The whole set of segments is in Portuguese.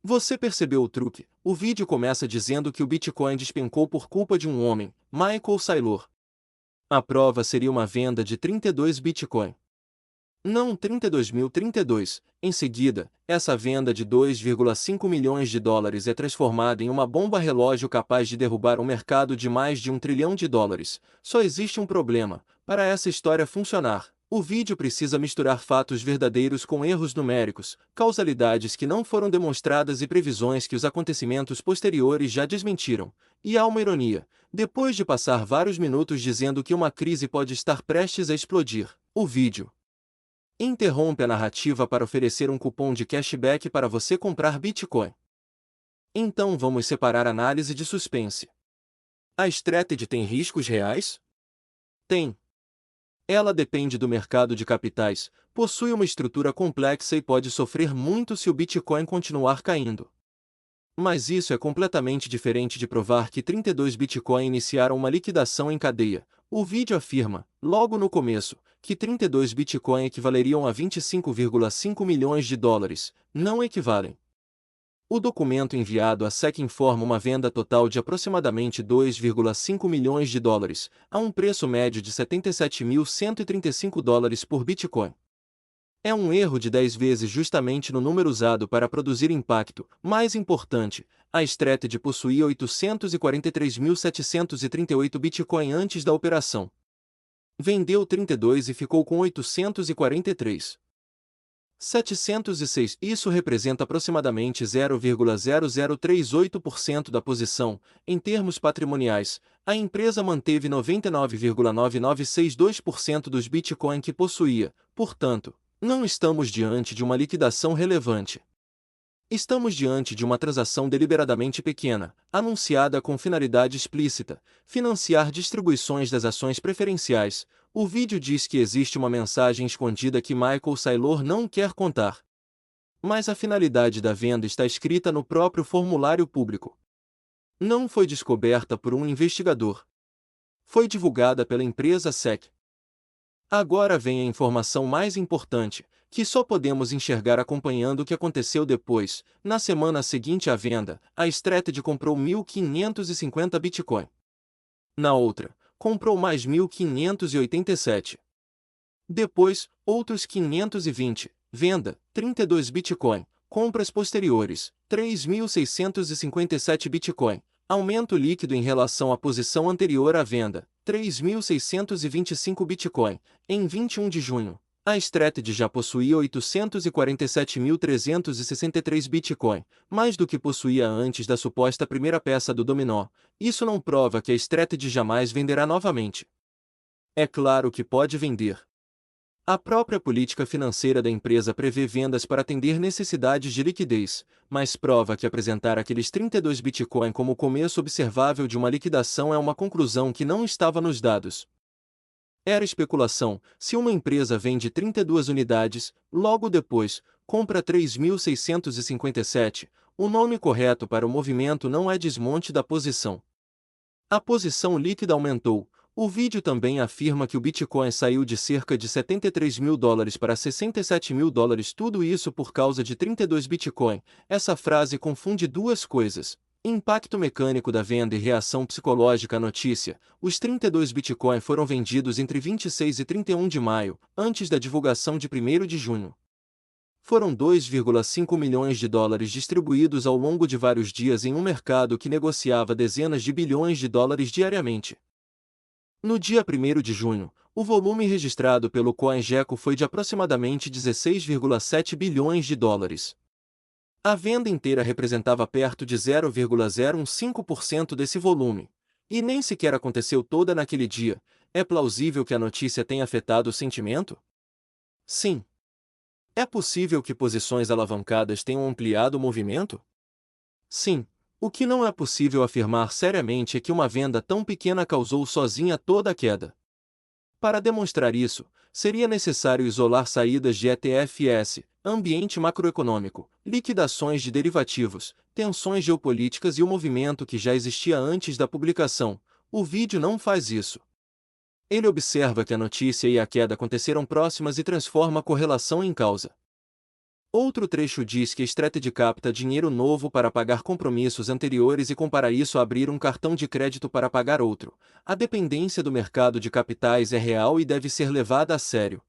Você percebeu o truque? O vídeo começa dizendo que o Bitcoin despencou por culpa de um homem, Michael Saylor. A prova seria uma venda de 32 Bitcoin. Não 32.032. Em seguida, essa venda de 2,5 milhões de dólares é transformada em uma bomba relógio capaz de derrubar um mercado de mais de 1 trilhão de dólares. Só existe um problema. Para essa história funcionar, o vídeo precisa misturar fatos verdadeiros com erros numéricos, causalidades que não foram demonstradas e previsões que os acontecimentos posteriores já desmentiram. E há uma ironia. Depois de passar vários minutos dizendo que uma crise pode estar prestes a explodir, o vídeo interrompe a narrativa para oferecer um cupom de cashback para você comprar Bitcoin. Então vamos separar análise de suspense. A Strategy tem riscos reais? Tem. Ela depende do mercado de capitais, possui uma estrutura complexa e pode sofrer muito se o Bitcoin continuar caindo. Mas isso é completamente diferente de provar que 32 Bitcoin iniciaram uma liquidação em cadeia. O vídeo afirma, logo no começo, que 32 Bitcoin equivaleriam a 25,5 milhões de dólares. Não equivalem. O documento enviado à SEC informa uma venda total de aproximadamente 2,5 milhões de dólares, a um preço médio de 77.135 dólares por Bitcoin. É um erro de 10 vezes justamente no número usado para produzir impacto. Mais importante, a Strategy possuía 843.738 Bitcoin antes da operação. Vendeu 32 e ficou com 843. 706. Isso representa aproximadamente 0,0038% da posição. Em termos patrimoniais, a empresa manteve 99,9962% dos Bitcoin que possuía. Portanto, não estamos diante de uma liquidação relevante. Estamos diante de uma transação deliberadamente pequena, anunciada com finalidade explícita, financiar distribuições das ações preferenciais. O vídeo diz que existe uma mensagem escondida que Michael Saylor não quer contar. Mas a finalidade da venda está escrita no próprio formulário público. Não foi descoberta por um investigador. Foi divulgada pela empresa SEC. Agora vem a informação mais importante, que só podemos enxergar acompanhando o que aconteceu depois. Na semana seguinte à venda, a Strategy comprou 1.550 Bitcoin. Na outra, comprou mais 1.587. Depois, outros 520. Venda, 32 Bitcoin. Compras posteriores, 3.657 Bitcoin. Aumento líquido em relação à posição anterior à venda, 3.625 Bitcoin. Em 21 de junho, a Strategy já possuía 847.363 Bitcoin, mais do que possuía antes da suposta primeira peça do dominó. Isso não prova que a Strategy jamais venderá novamente. É claro que pode vender. A própria política financeira da empresa prevê vendas para atender necessidades de liquidez, mas prova que apresentar aqueles 32 Bitcoin como começo observável de uma liquidação é uma conclusão que não estava nos dados. Era especulação. Se uma empresa vende 32 unidades, logo depois, compra 3.657, o nome correto para o movimento não é desmonte da posição. A posição líquida aumentou. O vídeo também afirma que o Bitcoin saiu de cerca de 73 mil dólares para 67 mil dólares, tudo isso por causa de 32 Bitcoin. Essa frase confunde duas coisas. Impacto mecânico da venda e reação psicológica à notícia. Os 32 Bitcoin foram vendidos entre 26 e 31 de maio, antes da divulgação de 1º de junho. Foram 2,5 milhões de dólares distribuídos ao longo de vários dias em um mercado que negociava dezenas de bilhões de dólares diariamente. No dia 1º de junho, o volume registrado pelo CoinGecko foi de aproximadamente 16,7 bilhões de dólares. A venda inteira representava perto de 0,015% desse volume. E nem sequer aconteceu toda naquele dia. É plausível que a notícia tenha afetado o sentimento? Sim. É possível que posições alavancadas tenham ampliado o movimento? Sim. O que não é possível afirmar seriamente é que uma venda tão pequena causou sozinha toda a queda. Para demonstrar isso, seria necessário isolar saídas de ETFs, ambiente macroeconômico, liquidações de derivativos, tensões geopolíticas e o movimento que já existia antes da publicação. O vídeo não faz isso. Ele observa que a notícia e a queda aconteceram próximas e transforma a correlação em causa. Outro trecho diz que a Strategy capta dinheiro novo para pagar compromissos anteriores e compara isso a abrir um cartão de crédito para pagar outro. A dependência do mercado de capitais é real e deve ser levada a sério.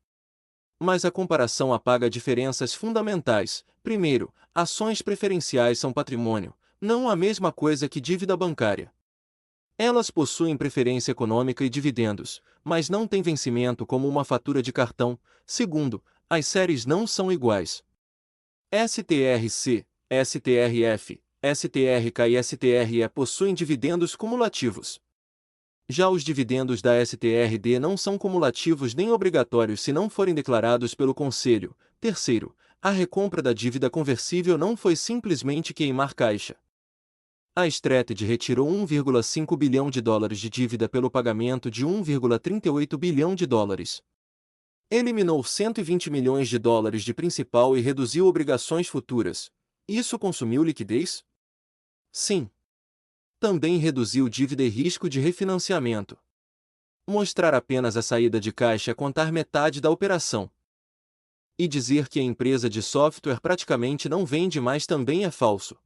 Mas a comparação apaga diferenças fundamentais. Primeiro, ações preferenciais são patrimônio, não a mesma coisa que dívida bancária. Elas possuem preferência econômica e dividendos, mas não têm vencimento como uma fatura de cartão. Segundo, as séries não são iguais. STRC, STRF, STRK e STRE possuem dividendos cumulativos. Já os dividendos da STRD não são cumulativos nem obrigatórios se não forem declarados pelo Conselho. Terceiro, a recompra da dívida conversível não foi simplesmente queimar caixa. A Strategy retirou 1,5 bilhão de dólares de dívida pelo pagamento de 1,38 bilhão de dólares. Eliminou 120 milhões de dólares de principal e reduziu obrigações futuras. Isso consumiu liquidez? Sim. Também reduziu dívida e risco de refinanciamento. Mostrar apenas a saída de caixa é contar metade da operação. E dizer que a empresa de software praticamente não vende mais também é falso.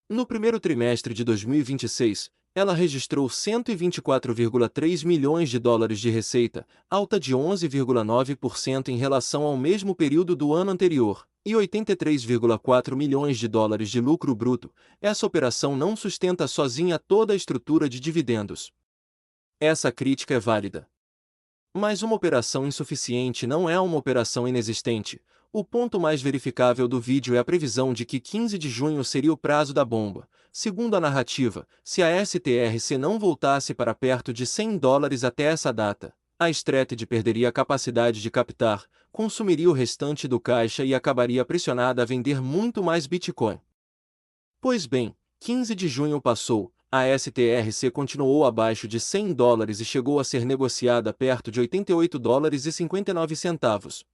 No primeiro trimestre de 2026, ela registrou 124,3 milhões de dólares de receita, alta de 11,9% em relação ao mesmo período do ano anterior, e 83,4 milhões de dólares de lucro bruto. Essa operação não sustenta sozinha toda a estrutura de dividendos. Essa crítica é válida. Mas uma operação insuficiente não é uma operação inexistente. O ponto mais verificável do vídeo é a previsão de que 15 de junho seria o prazo da bomba. Segundo a narrativa, se a STRC não voltasse para perto de 100 dólares até essa data, a Strategy perderia a capacidade de captar, consumiria o restante do caixa e acabaria pressionada a vender muito mais Bitcoin. Pois bem, 15 de junho passou, a STRC continuou abaixo de 100 dólares e chegou a ser negociada perto de 88 dólares e 59 centavos.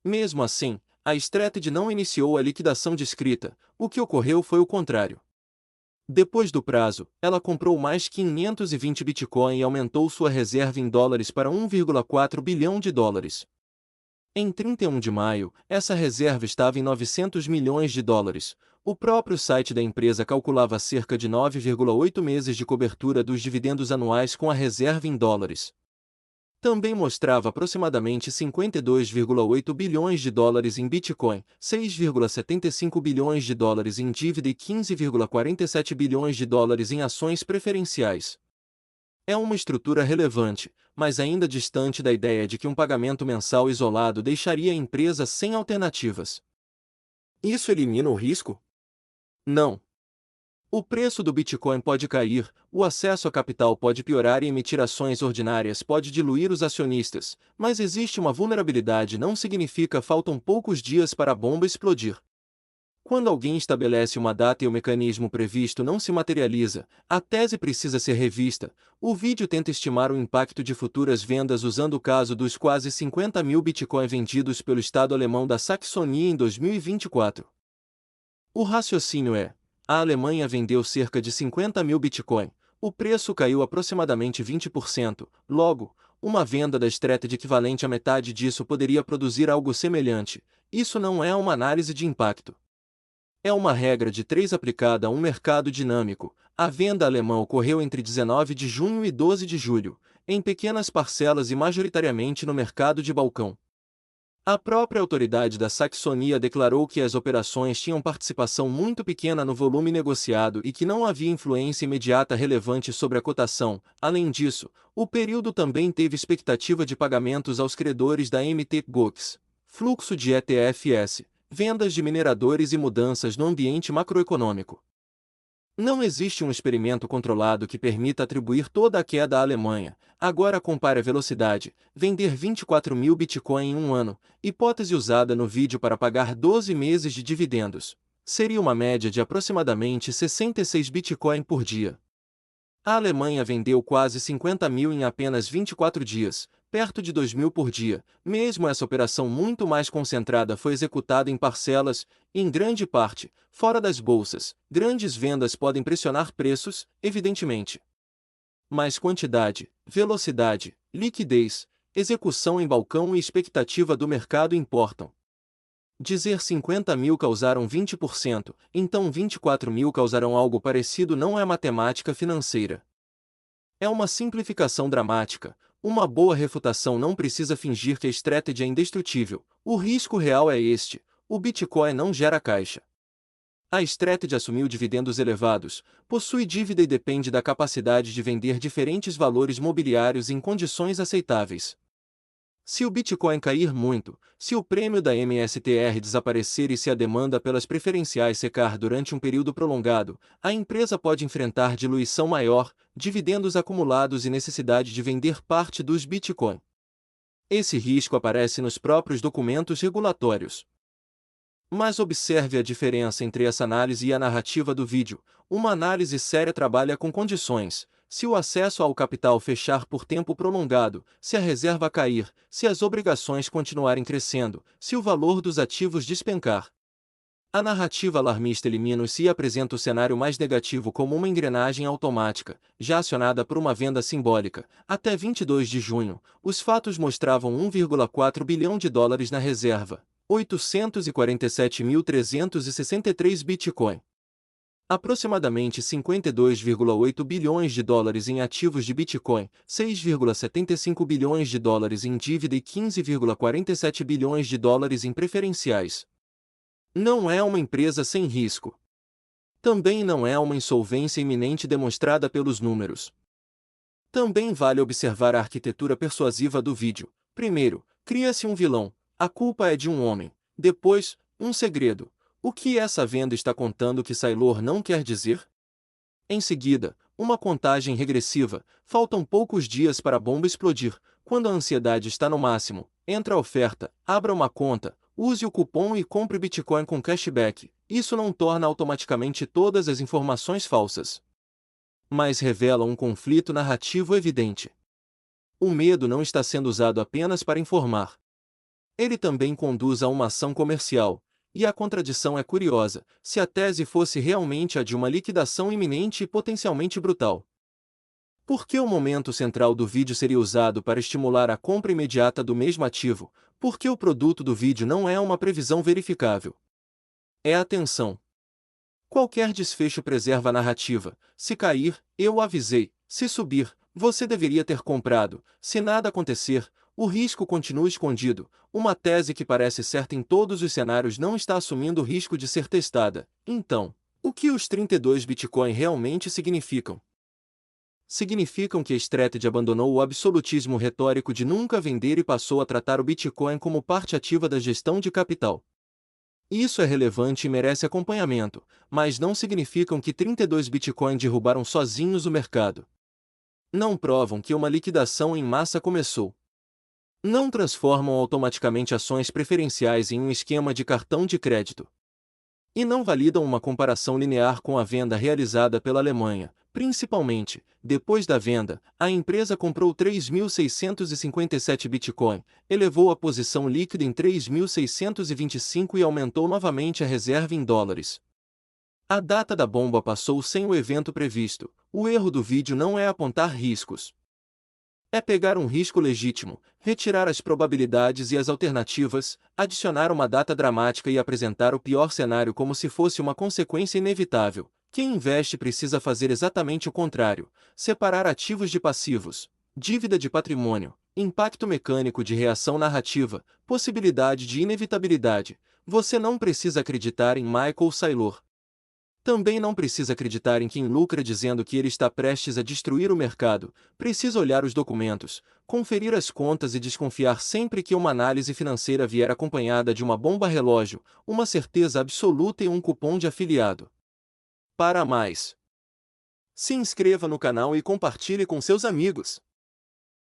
Mesmo assim, a Strategy não iniciou a liquidação descrita, o que ocorreu foi o contrário. Depois do prazo, ela comprou mais 520 Bitcoin e aumentou sua reserva em dólares para 1,4 bilhão de dólares. Em 31 de maio, essa reserva estava em 900 milhões de dólares. O próprio site da empresa calculava cerca de 9,8 meses de cobertura dos dividendos anuais com a reserva em dólares. Também mostrava aproximadamente 52,8 bilhões de dólares em Bitcoin, 6,75 bilhões de dólares em dívida e 15,47 bilhões de dólares em ações preferenciais. É uma estrutura relevante, mas ainda distante da ideia de que um pagamento mensal isolado deixaria a empresa sem alternativas. Isso elimina o risco? Não. O preço do Bitcoin pode cair, o acesso a capital pode piorar e emitir ações ordinárias pode diluir os acionistas, mas existe uma vulnerabilidade não significa faltam poucos dias para a bomba explodir. Quando alguém estabelece uma data e o mecanismo previsto não se materializa, a tese precisa ser revista. O vídeo tenta estimar o impacto de futuras vendas usando o caso dos quase 50 mil Bitcoin vendidos pelo Estado alemão da Saxonia em 2024. O raciocínio é: a Alemanha vendeu cerca de 50 mil Bitcoin, o preço caiu aproximadamente 20%, logo, uma venda da Strategy equivalente à metade disso poderia produzir algo semelhante. Isso não é uma análise de impacto. É uma regra de 3 aplicada a um mercado dinâmico. A venda alemã ocorreu entre 19 de junho e 12 de julho, em pequenas parcelas e majoritariamente no mercado de balcão. A própria autoridade da Saxonia declarou que as operações tinham participação muito pequena no volume negociado e que não havia influência imediata relevante sobre a cotação. Além disso, o período também teve expectativa de pagamentos aos credores da MT Gox, fluxo de ETFs, vendas de mineradores e mudanças no ambiente macroeconômico. Não existe um experimento controlado que permita atribuir toda a queda à Alemanha. Agora compare a velocidade, vender 24 mil Bitcoin em um ano, hipótese usada no vídeo para pagar 12 meses de dividendos. Seria uma média de aproximadamente 66 Bitcoin por dia. A Alemanha vendeu quase 50 mil em apenas 24 dias, perto de 2 mil por dia. Mesmo essa operação muito mais concentrada foi executada em parcelas, em grande parte, fora das bolsas. Grandes vendas podem pressionar preços, evidentemente. Mas quantidade, velocidade, liquidez, execução em balcão e expectativa do mercado importam. Dizer 50 mil causaram 20%, então 24 mil causarão algo parecido não é matemática financeira. É uma simplificação dramática. Uma boa refutação não precisa fingir que a strategy é indestrutível. O risco real é este: o Bitcoin não gera caixa. A strategy assumiu dividendos elevados, possui dívida e depende da capacidade de vender diferentes valores mobiliários em condições aceitáveis. Se o Bitcoin cair muito, se o prêmio da MSTR desaparecer e se a demanda pelas preferenciais secar durante um período prolongado, a empresa pode enfrentar diluição maior, dividendos acumulados e necessidade de vender parte dos Bitcoin. Esse risco aparece nos próprios documentos regulatórios. Mas observe a diferença entre essa análise e a narrativa do vídeo. Uma análise séria trabalha com condições: se o acesso ao capital fechar por tempo prolongado, se a reserva cair, se as obrigações continuarem crescendo, se o valor dos ativos despencar. A narrativa alarmista elimina-se e apresenta o cenário mais negativo como uma engrenagem automática, já acionada por uma venda simbólica. Até 22 de junho, os fatos mostravam 1,4 bilhão de dólares na reserva, 847.363 Bitcoin. Aproximadamente 52,8 bilhões de dólares em ativos de Bitcoin, 6,75 bilhões de dólares em dívida e 15,47 bilhões de dólares em preferenciais. Não é uma empresa sem risco. Também não é uma insolvência iminente demonstrada pelos números. Também vale observar a arquitetura persuasiva do vídeo. Primeiro, cria-se um vilão. A culpa é de um homem. Depois, um segredo. O que essa venda está contando que Saylor não quer dizer? Em seguida, uma contagem regressiva. Faltam poucos dias para a bomba explodir. Quando a ansiedade está no máximo, entra a oferta, abra uma conta, use o cupom e compre Bitcoin com cashback. Isso não torna automaticamente todas as informações falsas, mas revela um conflito narrativo evidente. O medo não está sendo usado apenas para informar. Ele também conduz a uma ação comercial. E a contradição é curiosa: se a tese fosse realmente a de uma liquidação iminente e potencialmente brutal, por que o momento central do vídeo seria usado para estimular a compra imediata do mesmo ativo? Porque o produto do vídeo não é uma previsão verificável. É a tensão. Qualquer desfecho preserva a narrativa. Se cair, eu avisei. Se subir, você deveria ter comprado. Se nada acontecer, o risco continua escondido. Uma tese que parece certa em todos os cenários não está assumindo o risco de ser testada. Então, o que os 32 Bitcoin realmente significam? Significam que a strategy abandonou o absolutismo retórico de nunca vender e passou a tratar o Bitcoin como parte ativa da gestão de capital. Isso é relevante e merece acompanhamento, mas não significam que 32 Bitcoin derrubaram sozinhos o mercado. Não provam que uma liquidação em massa começou. Não transformam automaticamente ações preferenciais em um esquema de cartão de crédito. E não validam uma comparação linear com a venda realizada pela Alemanha. Principalmente, depois da venda, a empresa comprou 3.657 Bitcoin, elevou a posição líquida em 3.625 e aumentou novamente a reserva em dólares. A data da bomba passou sem o evento previsto. O erro do vídeo não é apontar riscos. É pegar um risco legítimo, retirar as probabilidades e as alternativas, adicionar uma data dramática e apresentar o pior cenário como se fosse uma consequência inevitável. Quem investe precisa fazer exatamente o contrário: separar ativos de passivos, dívida de patrimônio, impacto mecânico de reação narrativa, possibilidade de inevitabilidade. Você não precisa acreditar em Michael Saylor. Também não precisa acreditar em quem lucra dizendo que ele está prestes a destruir o mercado. Precisa olhar os documentos, conferir as contas e desconfiar sempre que uma análise financeira vier acompanhada de uma bomba relógio, uma certeza absoluta e um cupom de afiliado. Para mais, se inscreva no canal e compartilhe com seus amigos.